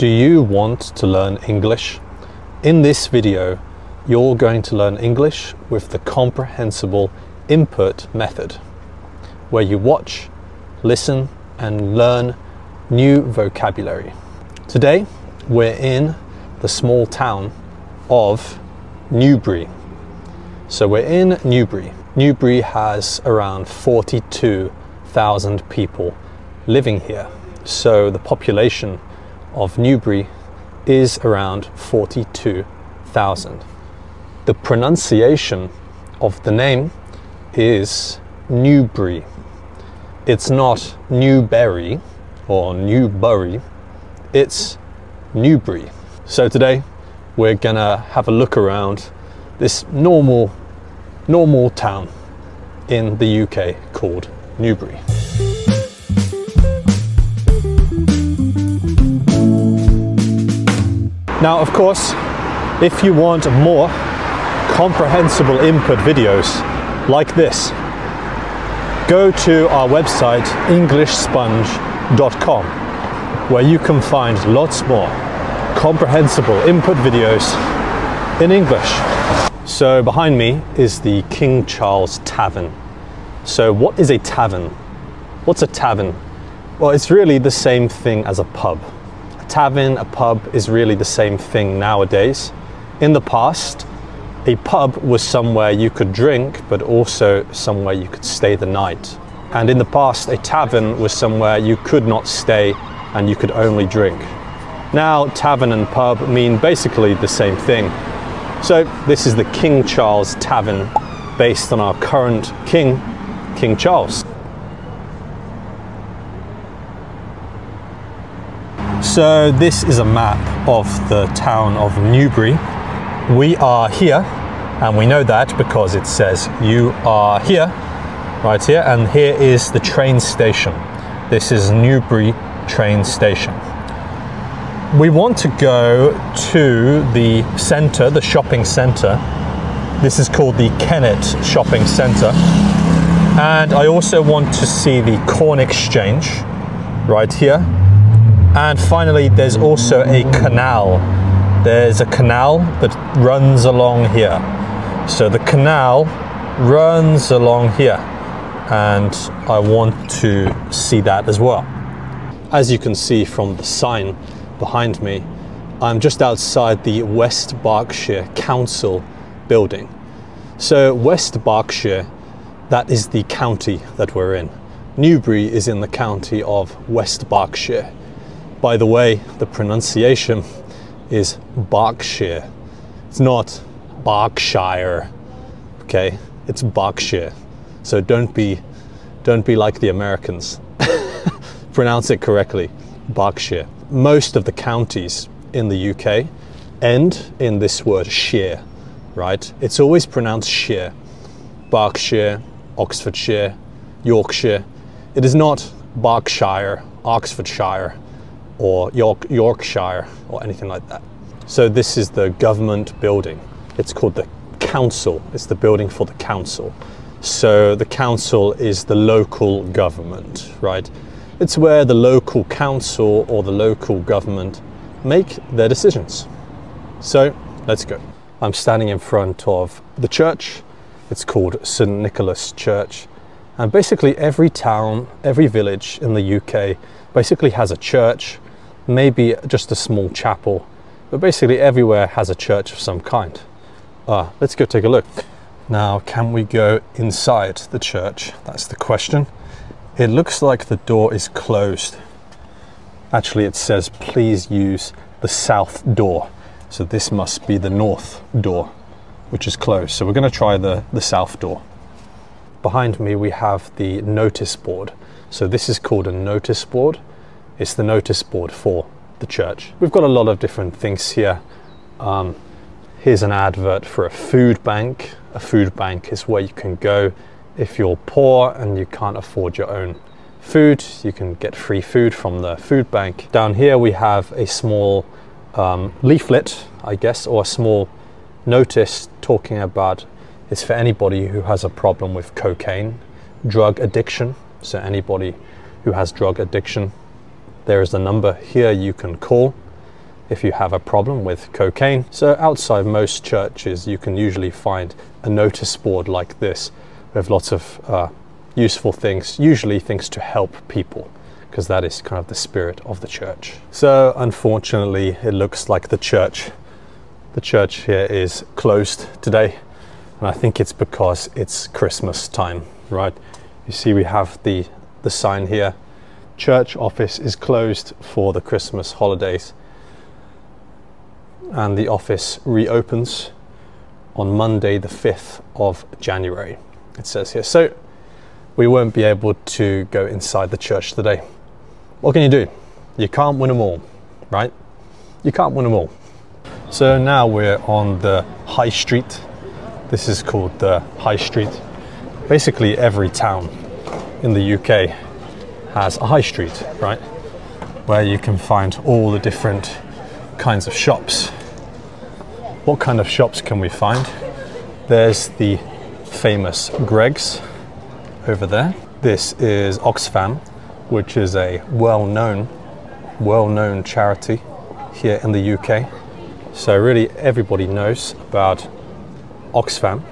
Do you want to learn English? In this video, you're going to learn English with the comprehensible input method, where you watch, listen, and learn new vocabulary. Today, we're in the small town of Newbury. So we're in Newbury. Newbury has around 42,000 people living here. So the population of Newbury is around 42,000. The pronunciation of the name is Newbury. It's not Newberry or Newbury, it's Newbury. So today we're gonna have a look around this normal town in the UK called Newbury. Now, of course, if you want more comprehensible input videos like this, go to our website englishsponge.com, where you can find lots more comprehensible input videos in English. So behind me is the King Charles Tavern. So what is a tavern? What's a tavern? Well, it's really the same thing as a pub. A tavern, a pub is really the same thing nowadays. In the past, a pub was somewhere you could drink, but also somewhere you could stay the night. And in the past, a tavern was somewhere you could not stay and you could only drink. Now, tavern and pub mean basically the same thing. So this is the King Charles Tavern, based on our current king, King Charles. So this is a map of the town of Newbury. We are here, and we know that because it says you are here, right here, and here is the train station. This is Newbury train station. We want to go to the center, the shopping center. This is called the Kennet Shopping Center. And I also want to see the Corn Exchange right here. And finally, there's also a canal. There's a canal that runs along here. So the canal runs along here, and I want to see that as well. As you can see from the sign behind me, I'm just outside the West Berkshire Council building. So West Berkshire, that is the county that we're in. Newbury is in the county of West Berkshire. By the way, the pronunciation is Berkshire. It's not Berkshire, okay? It's Berkshire. So don't be like the Americans. Pronounce it correctly, Berkshire. Most of the counties in the UK end in this word shire, right? It's always pronounced shire. Berkshire, Oxfordshire, Yorkshire. It is not Berkshire, Oxfordshire, or Yorkshire, or anything like that. So this is the government building. It's called the council. It's the building for the council. So the council is the local government, right? It's where the local council or the local government make their decisions. So let's go. I'm standing in front of the church. It's called St. Nicholas Church. And basically every town, every village in the UK basically has a church, maybe just a small chapel, but basically everywhere has a church of some kind. Let's go take a look. Now, can we go inside the church? That's the question. It looks like the door is closed. Actually, it says, please use the south door. So this must be the north door, which is closed. So we're gonna try the south door. Behind me, we have the notice board. So this is called a notice board. It's the notice board for the church. We've got a lot of different things here. Here's an advert for a food bank. A food bank is where you can go if you're poor and you can't afford your own food. You can get free food from the food bank. Down here we have a small leaflet, I guess, or a small notice talking about it's for anybody who has a problem with cocaine, drug addiction. So anybody who has drug addiction, there is a number here you can call. if you have a problem with cocaine. So outside most churches, you can usually find a notice board like this with lots of useful things, usually things to help people, because that is kind of the spirit of the church. So unfortunately, it looks like the church here is closed today. And I think it's because it's Christmas time, right? You see we have the sign here. Church office is closed for the Christmas holidays. And the office reopens on Monday the 5th of January, it says here. So we won't be able to go inside the church today. What can you do? You can't win them all, right? You can't win them all. So now we're on the High Street. This is called the High Street. Basically every town in the UK has a high street, right? Where you can find all the different kinds of shops. What kind of shops can we find? There's the famous Greggs over there. This is Oxfam, which is a well-known charity here in the UK. So really everybody knows about Oxfam.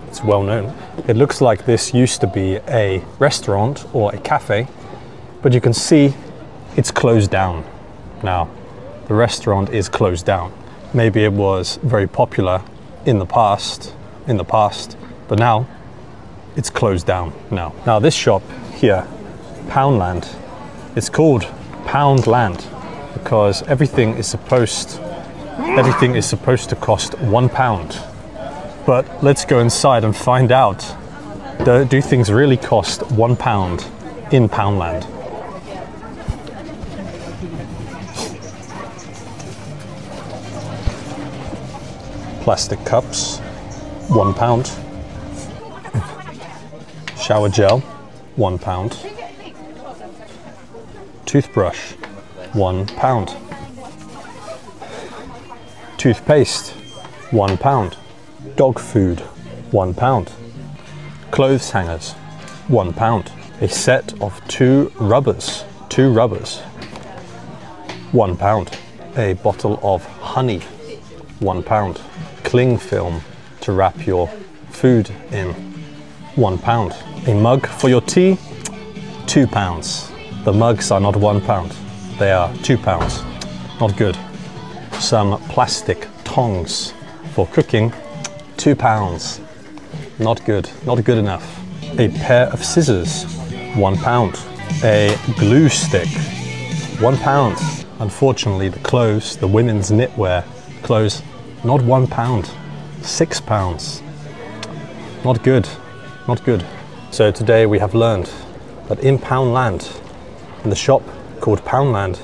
It's well known. It looks like this used to be a restaurant or a cafe, but you can see it's closed down now. The restaurant is closed down. Maybe it was very popular in the past, but now it's closed down now. Now this shop here, Poundland, it's called Poundland because everything is supposed to cost £1. But let's go inside and find out, do things really cost £1 in Poundland? Plastic cups, £1. Shower gel, £1. Toothbrush, £1. Toothpaste, £1. Dog food, £1. Clothes hangers, £1. A set of two rubbers, £1. A bottle of honey, £1. Cling film to wrap your food in, £1. A mug for your tea, £2. The mugs are not £1, they are £2. Not good. Some plastic tongs for cooking, £2. Not good, not good enough. A pair of scissors, £1. A glue stick, £1. Unfortunately, the clothes, the women's knitwear clothes, not £1, £6. Not good, not good. So today we have learned that in Poundland, in the shop called Poundland,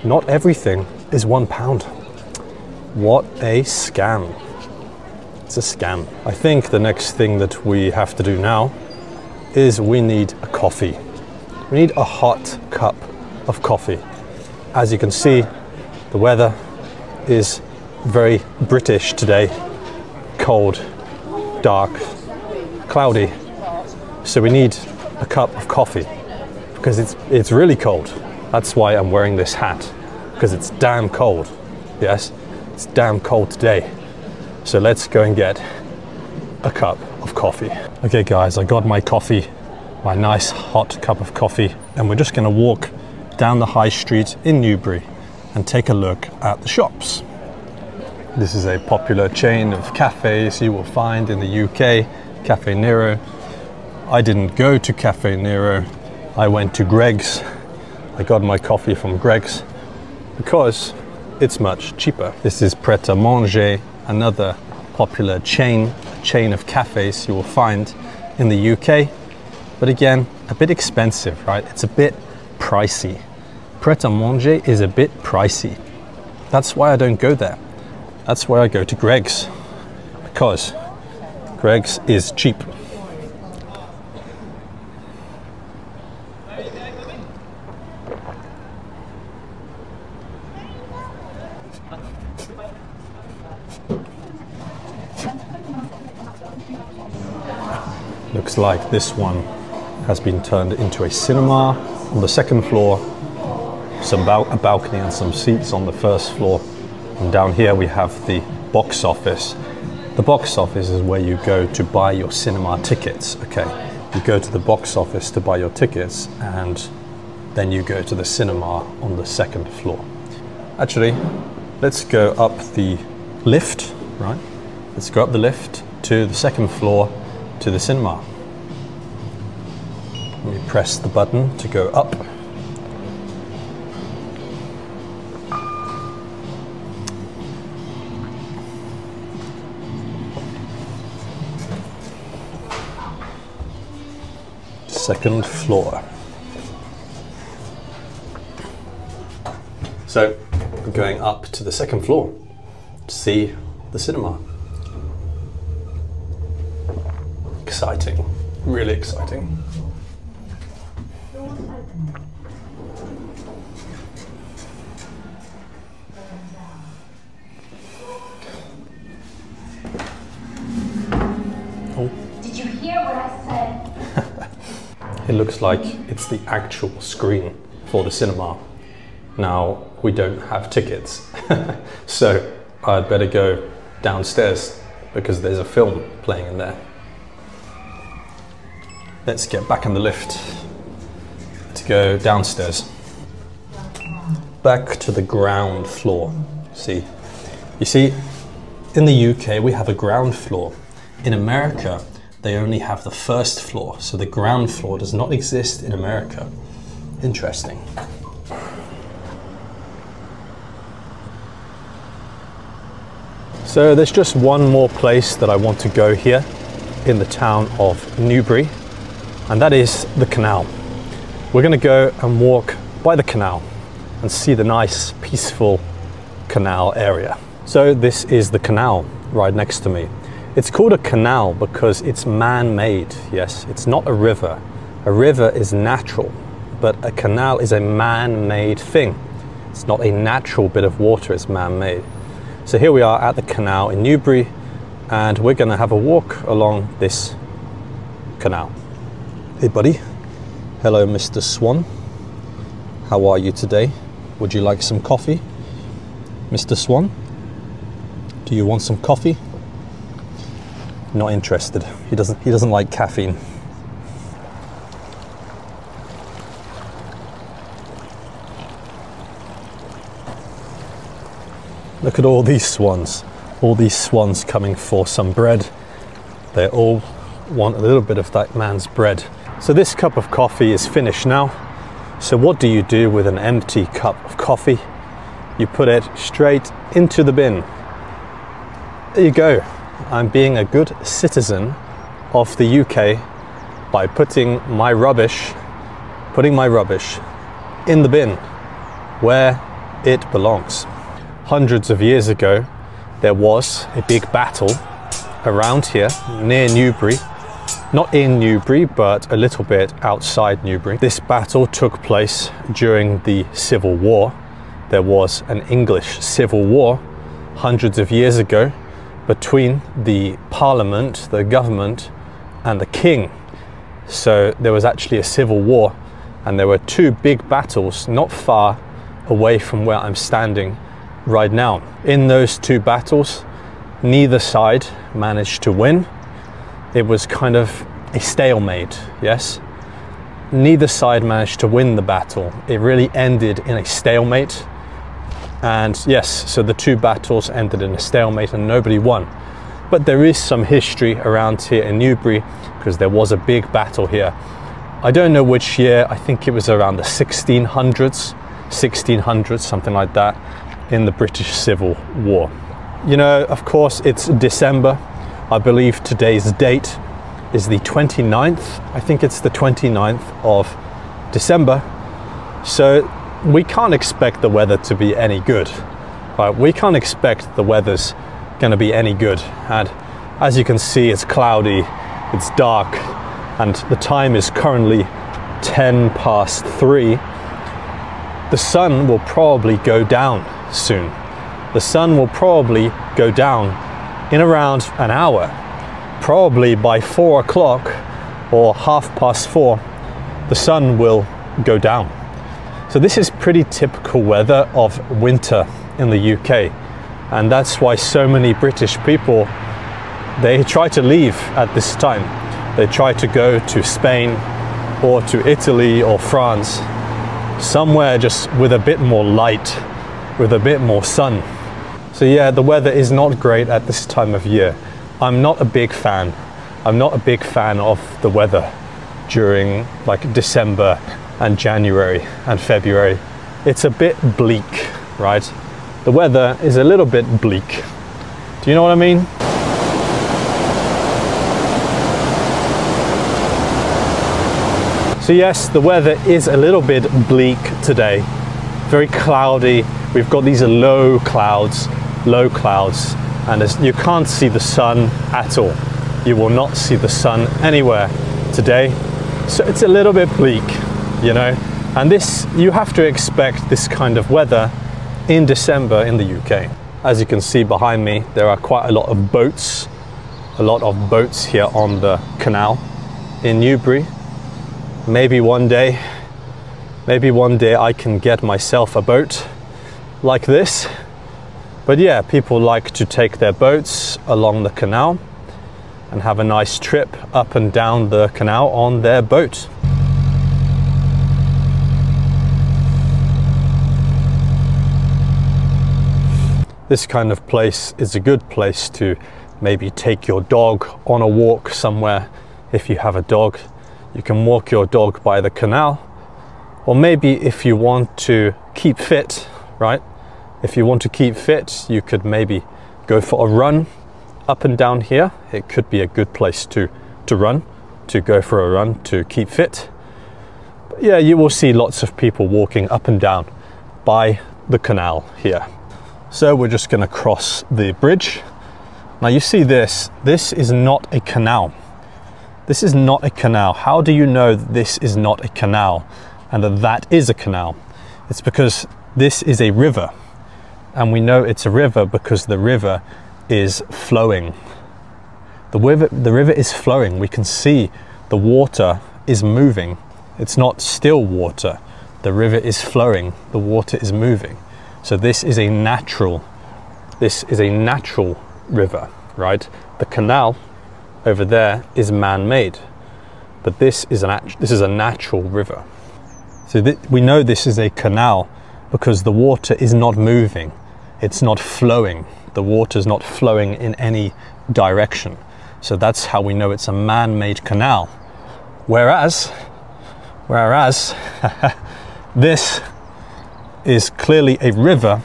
not everything is £1. What a scam. It's a scam. I think the next thing that we have to do now is we need a coffee. We need a hot cup of coffee. As you can see, the weather is very British today. Cold, dark, cloudy. So we need a cup of coffee because it's really cold. That's why I'm wearing this hat, because it's damn cold. Yes, it's damn cold today. So let's go and get a cup of coffee. Okay guys, I got my coffee, my nice hot cup of coffee, and we're just gonna walk down the high street in Newbury and take a look at the shops. This is a popular chain of cafes you will find in the UK, Cafe Nero. I didn't go to Cafe Nero, I went to Greggs. I got my coffee from Greggs because it's much cheaper. This is Pret a Manger, another popular chain of cafes you will find in the UK. But again, a bit expensive, right? It's a bit pricey. Pret a Manger is a bit pricey. That's why I don't go there. That's why I go to Greggs, because Greggs is cheap. Looks like this one has been turned into a cinema on the second floor. a balcony and some seats on the first floor. And down here we have the box office. The box office is where you go to buy your cinema tickets, okay? You go to the box office to buy your tickets, and then you go to the cinema on the second floor. Actually, let's go up the lift, right? Let's go up the lift to the second floor to the cinema. Let me press the button to go up. Second floor. So we're going up to the second floor to see the cinema. Exciting, really exciting. Oh. Did you hear what I said? It looks like it's the actual screen for the cinema. Now, we don't have tickets, so I'd better go downstairs because there's a film playing in there. Let's get back in the lift to go downstairs. Back to the ground floor. You see, in the UK we have a ground floor. In America, they only have the first floor, so the ground floor does not exist in America. Interesting. So there's just one more place that I want to go here in the town of Newbury, and that is the canal. We're going to go and walk by the canal and see the nice, peaceful canal area. So this is the canal right next to me. It's called a canal because it's man-made, yes, it's not a river. A river is natural, but a canal is a man-made thing. It's not a natural bit of water, it's man-made. So here we are at the canal in Newbury, and we're going to have a walk along this canal. Hey buddy, hello Mr. Swan. How are you today? Would you like some coffee? Mr. Swan, do you want some coffee? Not interested. He doesn't like caffeine. Look at all these swans coming for some bread. They all want a little bit of that man's bread. So this cup of coffee is finished now. So what do you do with an empty cup of coffee? You put it straight into the bin. There you go. I'm being a good citizen of the UK by putting my rubbish in the bin where it belongs. Hundreds of years ago, there was a big battle around here near Newbury. Not in Newbury, but a little bit outside Newbury. This battle took place during the Civil War. There was an English Civil War hundreds of years ago between the Parliament, the government, and the King. So there was actually a civil war, and there were two big battles not far away from where I'm standing right now. In those two battles, neither side managed to win. It was kind of a stalemate, yes? Neither side managed to win the battle. It really ended in a stalemate. And yes, so the two battles ended in a stalemate and nobody won. But there is some history around here in Newbury because there was a big battle here. I don't know which year, I think it was around the 1600s, something like that, in the British Civil War. You know, of course, it's December. I believe today's date is the 29th. I think it's the 29th of December. So we can't expect the weather to be any good. Right? We can't expect the weather's going to be any good. And as you can see, it's cloudy, it's dark, and the time is currently 3:10. The sun will probably go down soon. The sun will probably go down in around an hour. Probably by 4 o'clock or 4:30, the sun will go down. So this is pretty typical weather of winter in the UK, and that's why so many British people, they try to leave at this time. They try to go to Spain or to Italy or France, somewhere just with a bit more light, with a bit more sun. So yeah, the weather is not great at this time of year. I'm not a big fan. I'm not a big fan of the weather during like December and January and February. It's a bit bleak, right? The weather is a little bit bleak. Do you know what I mean? So yes, the weather is a little bit bleak today. Very cloudy. We've got these low clouds, and you can't see the sun at all. You will not see the sun anywhere today. So it's a little bit bleak, you know, and this, you have to expect this kind of weather in December in the UK. As you can see behind me, there are quite a lot of boats here on the canal in Newbury. Maybe one day I can get myself a boat like this. But yeah, people like to take their boats along the canal and have a nice trip up and down the canal on their boat. This kind of place is a good place to maybe take your dog on a walk somewhere. If you have a dog, you can walk your dog by the canal. Or maybe if you want to keep fit, right? If you want to keep fit, you could maybe go for a run up and down here. It could be a good place to go for a run to keep fit. But yeah, you will see lots of people walking up and down by the canal here. So we're just going to cross the bridge. Now you see this is not a canal. This is not a canal. How do you know that this is not a canal and that is a canal? It's because this is a river, and we know it's a river because the river is flowing. The river is flowing. We can see the water is moving. It's not still water. The river is flowing. The water is moving. So this is a natural river, right? The canal over there is man-made, but this is a natural river. So we know this is a canal because the water is not moving. It's not flowing. The water is not flowing in any direction. So that's how we know it's a man-made canal. Whereas this is clearly a river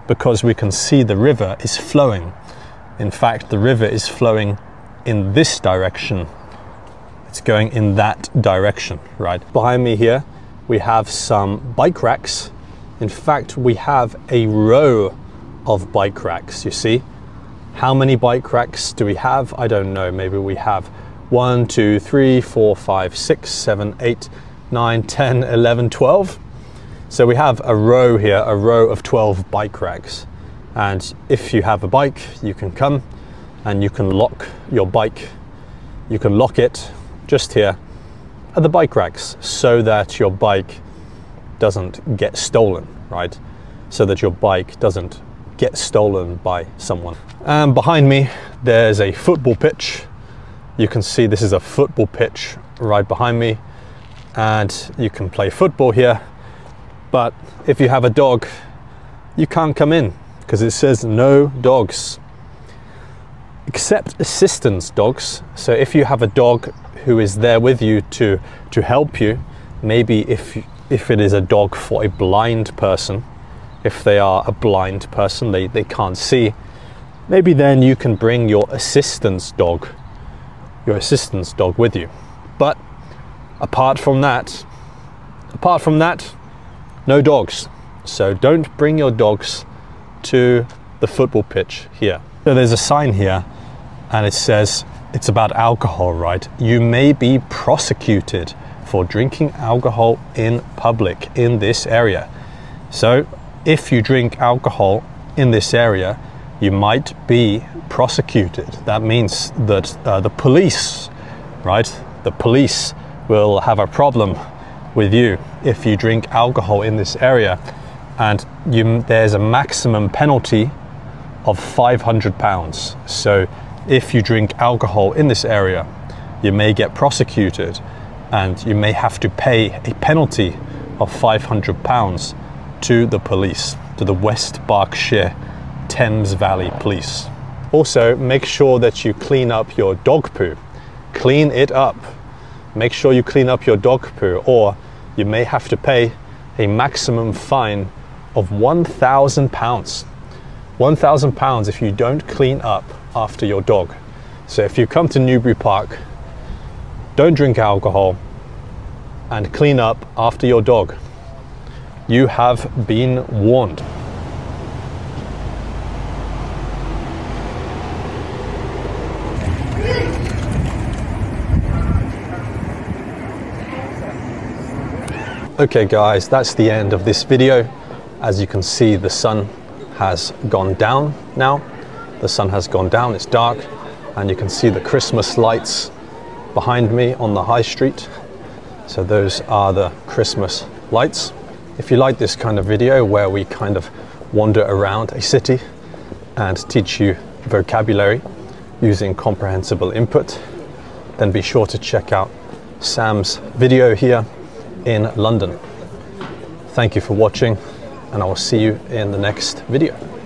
because we can see the river is flowing. In fact, the river is flowing in this direction. It's going in that direction, right? Behind me here, we have some bike racks. In fact, we have a row of bike racks, you see. How many bike racks do we have? I don't know. Maybe we have 1, 2, 3, 4, 5, 6, 7, 8, 9, 10, 11, 12. So we have a row here, a row of 12 bike racks. And if you have a bike, you can come and you can lock your bike. You can lock it just here at the bike racks so that your bike doesn't get stolen, right? So that your bike doesn't get stolen by someone. And behind me, there's a football pitch. You can see this is a football pitch right behind me, and you can play football here. But if you have a dog, you can't come in because it says no dogs, except assistance dogs. So if you have a dog who is there with you to help you, maybe if it is a dog for a blind person, if they are a blind person, they can't see, maybe then you can bring your assistance dog with you. But apart from that, no dogs. So don't bring your dogs to the football pitch here. So there's a sign here and it says it's about alcohol, right? You may be prosecuted for drinking alcohol in public in this area. So if you drink alcohol in this area, you might be prosecuted. That means that the police, right? The police will have a problem with you if you drink alcohol in this area, and there's a maximum penalty of £500. So if you drink alcohol in this area, you may get prosecuted and you may have to pay a penalty of £500 to the police, to the West Berkshire Thames Valley Police. Also, make sure that you clean up your dog poo. Clean it up. Make sure you clean up your dog poo, or you may have to pay a maximum fine of £1,000. £1,000 if you don't clean up after your dog. So if you come to Newbury Park, don't drink alcohol and clean up after your dog. You have been warned. Okay guys, that's the end of this video. As you can see, the sun has gone down now. The sun has gone down, it's dark, and you can see the Christmas lights behind me on the high street. So those are the Christmas lights. If you like this kind of video where we kind of wander around a city and teach you vocabulary using comprehensible input, then be sure to check out Sam's video here in London. Thank you for watching, and I will see you in the next video.